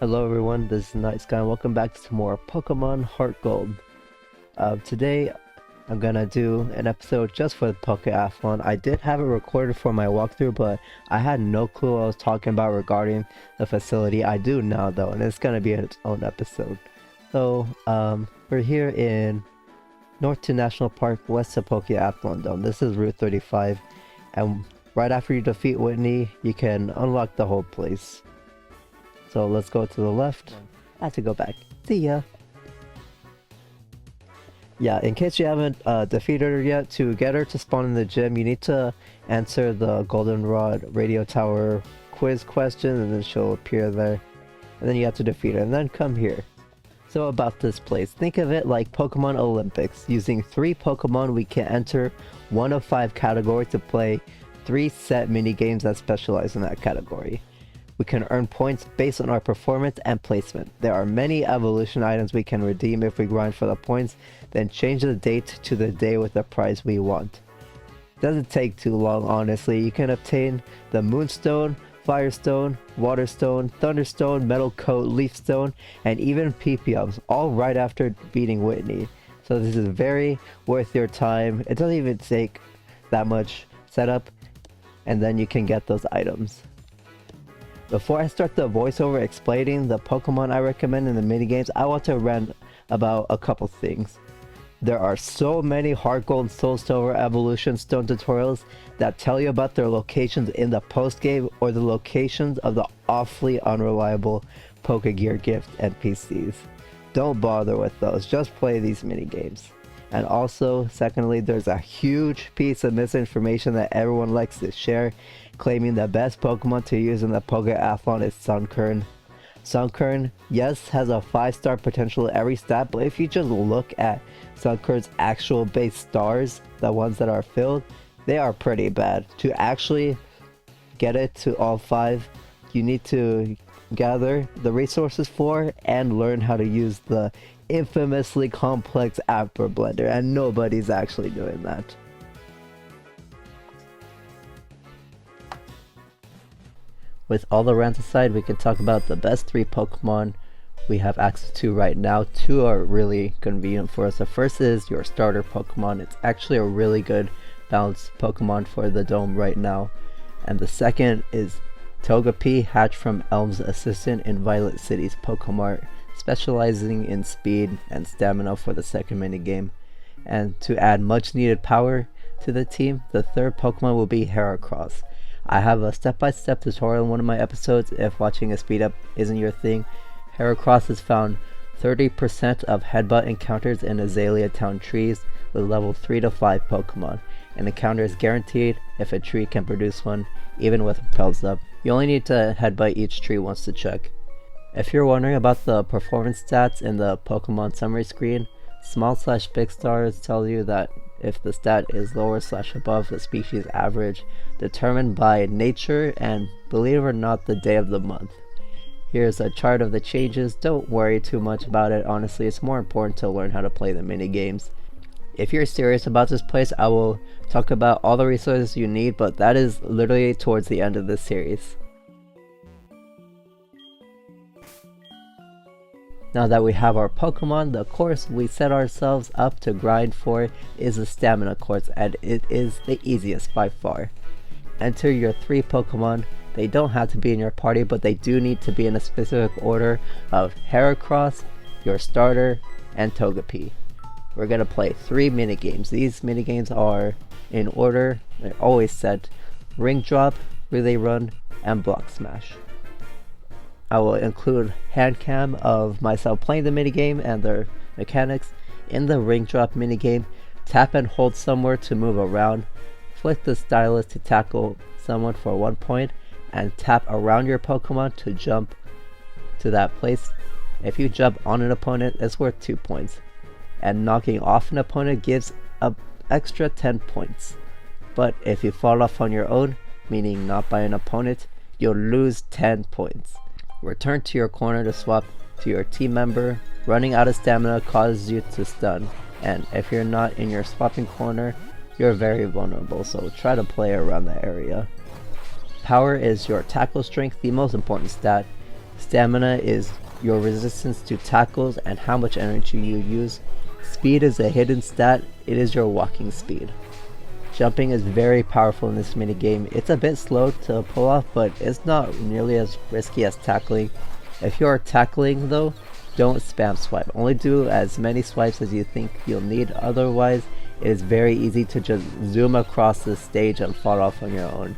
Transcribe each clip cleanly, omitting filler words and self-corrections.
Hello everyone, this is Night Sky and welcome back to some more Pokemon HeartGold. Today I'm gonna do an episode just for the Pokéathlon. I did have it recorded for my walkthrough, but I had no clue what I was talking about regarding the facility. I do now though, and it's gonna be its own episode. So, we're here in Northton National Park, west of Pokéathlon Dome. This is Route 35, and right after you defeat Whitney, you can unlock the whole place. So let's go to the left. I have to go back. See ya. Yeah, in case you haven't defeated her yet, to get her to spawn in the gym, you need to answer the Goldenrod Radio Tower quiz question, and then she'll appear there. And then you have to defeat her, and then come here. So about this place, think of it like Pokemon Olympics. Using 3 Pokemon, we can enter one of 5 categories to play 3 set mini games that specialize in that category. We can earn points based on our performance and placement. There are many evolution items we can redeem if we grind for the points, then change the date to the day with the prize we want. Doesn't take too long, honestly. You can obtain the Moonstone, Firestone, Waterstone, Thunderstone, Metal Coat, Leafstone, and even PP-ups, all right after beating Whitney. So this is very worth your time. It doesn't even take that much setup, and then you can get those items. Before I start the voiceover explaining the Pokemon I recommend in the minigames, I want to rant about a couple things. There are so many HeartGold, SoulSilver Evolution Stone tutorials that tell you about their locations in the post-game or the locations of the awfully unreliable Pokegear gift NPCs. Don't bother with those, just play these minigames. And also, secondly, there's a huge piece of misinformation that everyone likes to share, claiming the best Pokemon to use in the Pokéathlon is Sunkern. Sunkern, yes, has a 5-star potential every stat, but if you just look at Sunkern's actual base stars, the ones that are filled, they are pretty bad. To actually get it to all 5, you need to gather the resources for and learn how to use the infamously complex Apriblender, and nobody's actually doing that. With all the rants aside, we can talk about the best 3 Pokemon we have access to right now. 2 are really convenient for us. The first is your starter Pokemon. It's actually a really good balanced Pokemon for the Dome right now. And the second is Togepi, hatched from Elm's assistant in Violet City's Pokemart, specializing in speed and stamina for the second minigame. And to add much needed power to the team, the third Pokemon will be Heracross. I have a step-by-step tutorial in one of my episodes if watching a speed up isn't your thing. Heracross has found 30% of headbutt encounters in Azalea Town trees with level 3 to 5 Pokemon. An encounter is guaranteed if a tree can produce one, even with repels up. You only need to headbutt each tree once to check. If you're wondering about the performance stats in the Pokemon summary screen, small/big stars tell you that if the stat is lower/above the species average, determined by nature and, believe it or not, the day of the month. Here's a chart of the changes. Don't worry too much about it, honestly. It's more important to learn how to play the mini games. If you're serious about this place, I will talk about all the resources you need, but that is literally towards the end of this series. Now that we have our Pokemon, the course we set ourselves up to grind for is the Stamina course, and it is the easiest by far. Enter your 3 Pokemon. They don't have to be in your party, but they do need to be in a specific order of Heracross, your starter, and Togepi. We're going to play 3 minigames. These minigames are in order, they're always set: Ring Drop, Relay Run, and Block Smash. I will include hand cam of myself playing the minigame and their mechanics. In the Ring Drop minigame, tap and hold somewhere to move around, flick the stylus to tackle someone for 1 point, and tap around your Pokemon to jump to that place. If you jump on an opponent, it's worth 2 points, and knocking off an opponent gives an extra 10 points. But if you fall off on your own, meaning not by an opponent, you'll lose 10 points. Return to your corner to swap to your team member. Running out of stamina causes you to stun, and if you're not in your swapping corner, you're very vulnerable, so try to play around that area. Power is your tackle strength, the most important stat. Stamina is your resistance to tackles and how much energy you use. Speed is a hidden stat, it is your walking speed. Jumping is very powerful in this minigame. It's a bit slow to pull off, but it's not nearly as risky as tackling. If you are tackling though, don't spam swipe. Only do as many swipes as you think you'll need, otherwise it is very easy to just zoom across the stage and fall off on your own.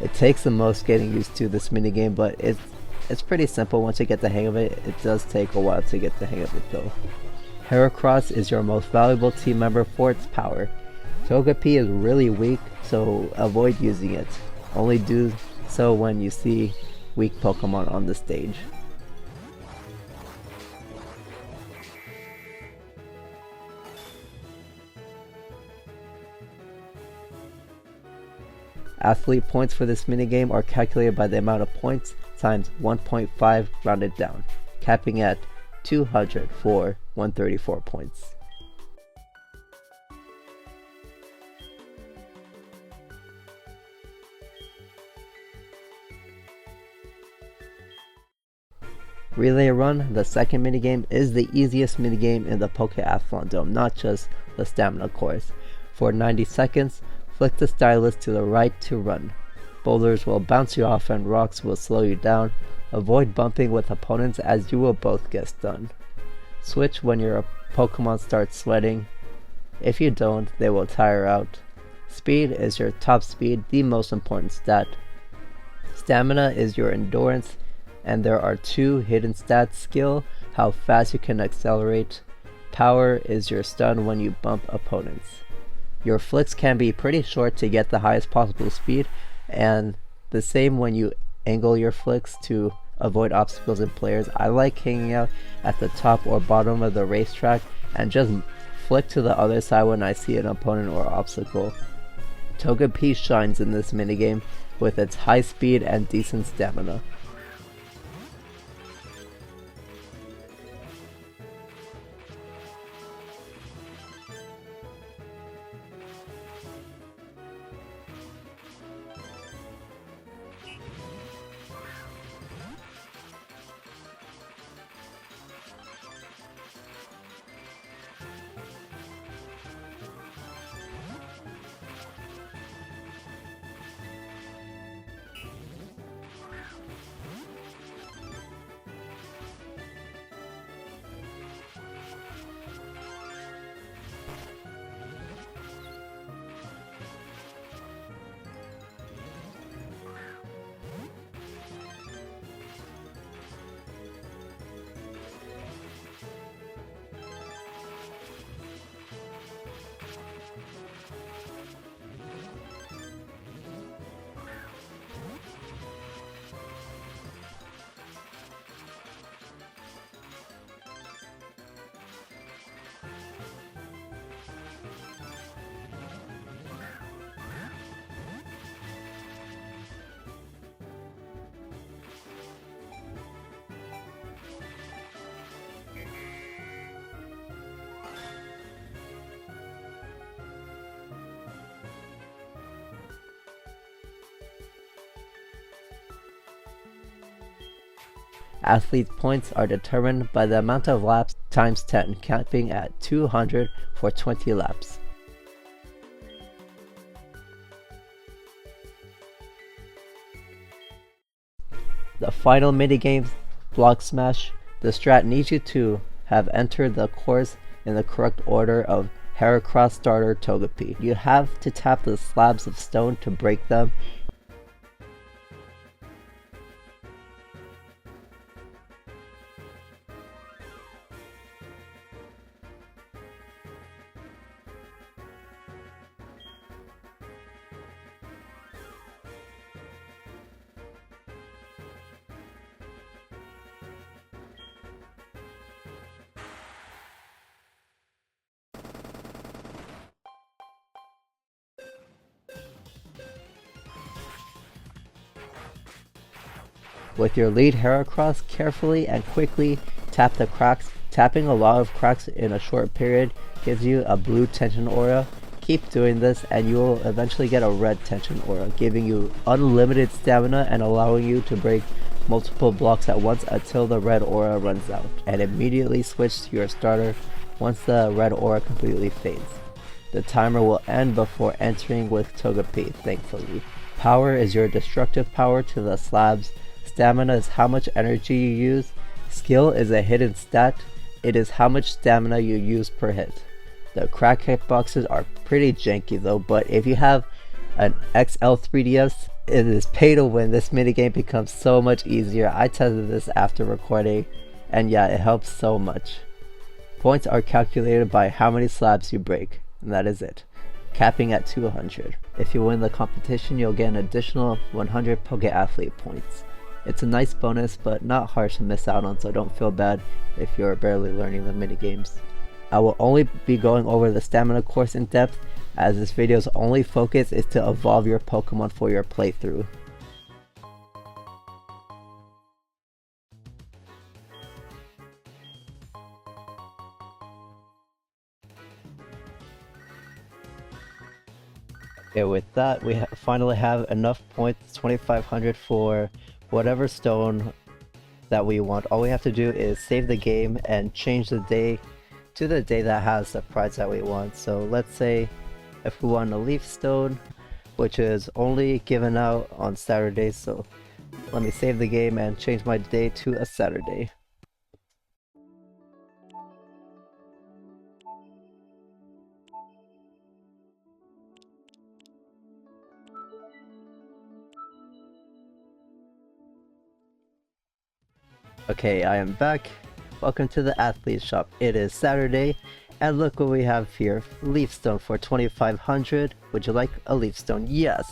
It takes the most getting used to this minigame, but it's pretty simple once you get the hang of it. It does take a while to get the hang of it though. Heracross is your most valuable team member for its power. Togepi is really weak, so avoid using it. Only do so when you see weak Pokemon on the stage. Athlete points for this minigame are calculated by the amount of points times 1.5 rounded down, capping at 200 for 134 points. Relay Run, the second minigame, is the easiest minigame in the Pokéathlon Dome, not just the stamina course. For 90 seconds, flick the stylus to the right to run. Boulders will bounce you off and rocks will slow you down. Avoid bumping with opponents as you will both get stunned. Switch when your Pokemon starts sweating. If you don't, they will tire out. Speed is your top speed, the most important stat. Stamina is your endurance, and there are two hidden stats: skill, how fast you can accelerate. Power is your stun when you bump opponents. Your flicks can be pretty short to get the highest possible speed, and the same when you angle your flicks to avoid obstacles and players. I like hanging out at the top or bottom of the racetrack and just flick to the other side when I see an opponent or obstacle. Togepi shines in this minigame with its high speed and decent stamina. Athlete points are determined by the amount of laps times 10, capping at 200 for 20 laps. The final minigame, Block Smash. The strat needs you to have entered the course in the correct order of Heracross, Starter, Togepi. You have to tap the slabs of stone to break them. With your lead Heracross, carefully and quickly tap the cracks. Tapping a lot of cracks in a short period gives you a blue tension aura. Keep doing this and you will eventually get a red tension aura, giving you unlimited stamina and allowing you to break multiple blocks at once until the red aura runs out, and immediately switch to your starter once the red aura completely fades. The timer will end before entering with Togepi, thankfully. Power is your destructive power to the slabs, stamina is how much energy you use, skill is a hidden stat, it is how much stamina you use per hit. The crack hitboxes are pretty janky though, but if you have an XL 3DS, it is pay to win. This minigame becomes so much easier. I tested this after recording, and yeah, it helps so much. Points are calculated by how many slabs you break, and that is it, capping at 200. If you win the competition, you'll get an additional 100 Pokéathlete points. It's a nice bonus, but not hard to miss out on, so don't feel bad if you're barely learning the minigames. I will only be going over the stamina course in depth, as this video's only focus is to evolve your Pokemon for your playthrough. Okay, with that, we finally have enough points, 2500 for whatever stone that we want. All we have to do is save the game and change the day to the day that has the prize that we want. So let's say if we want a leaf stone, which is only given out on Saturdays, so let me save the game and change my day to a Saturday. Okay, I am back. Welcome to the athlete shop. It is Saturday, and look what we have here. Leaf stone for 2500. Would you like a leaf stone? Yes!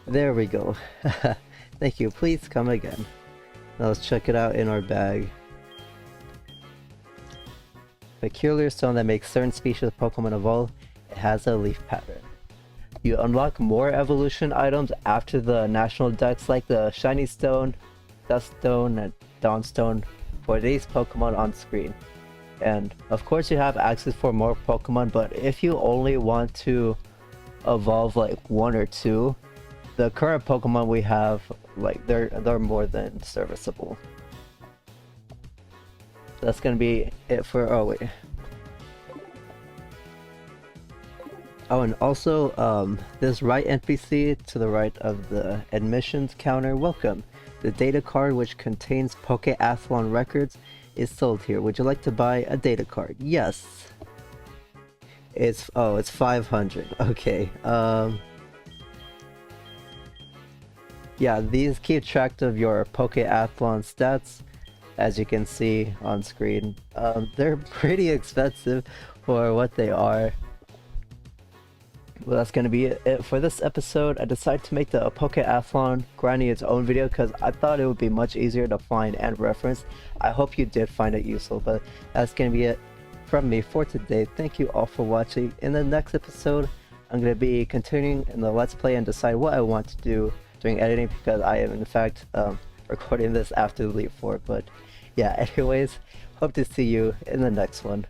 There we go. Thank you. Please come again. Now let's check it out in our bag. Peculiar stone that makes certain species of Pokemon evolve. It has a leaf pattern. You unlock more evolution items after the national decks, like the shiny stone, dust stone, and dawn stone for these Pokemon on screen. And of course you have access for more Pokemon, but if you only want to evolve like one or two, the current Pokemon we have, like they're more than serviceable. That's gonna be it for, oh wait. Oh, and also, this right NPC to the right of the admissions counter, welcome. The data card, which contains Pokéathlon records, is sold here. Would you like to buy a data card? Yes. It's 500. Okay. Yeah, these keep track of your Pokéathlon stats, as you can see on screen. They're pretty expensive for what they are. Well, that's gonna be it for this episode. I decided to make the Pokéathlon grinding its own video because I thought it would be much easier to find and reference. I hope you did find it useful, but that's gonna be it from me for today. Thank you all for watching. In the next episode, I'm gonna be continuing in the Let's Play and decide what I want to do during editing, because I am in fact recording this after the Leap 4. But yeah, anyways, hope to see you in the next one.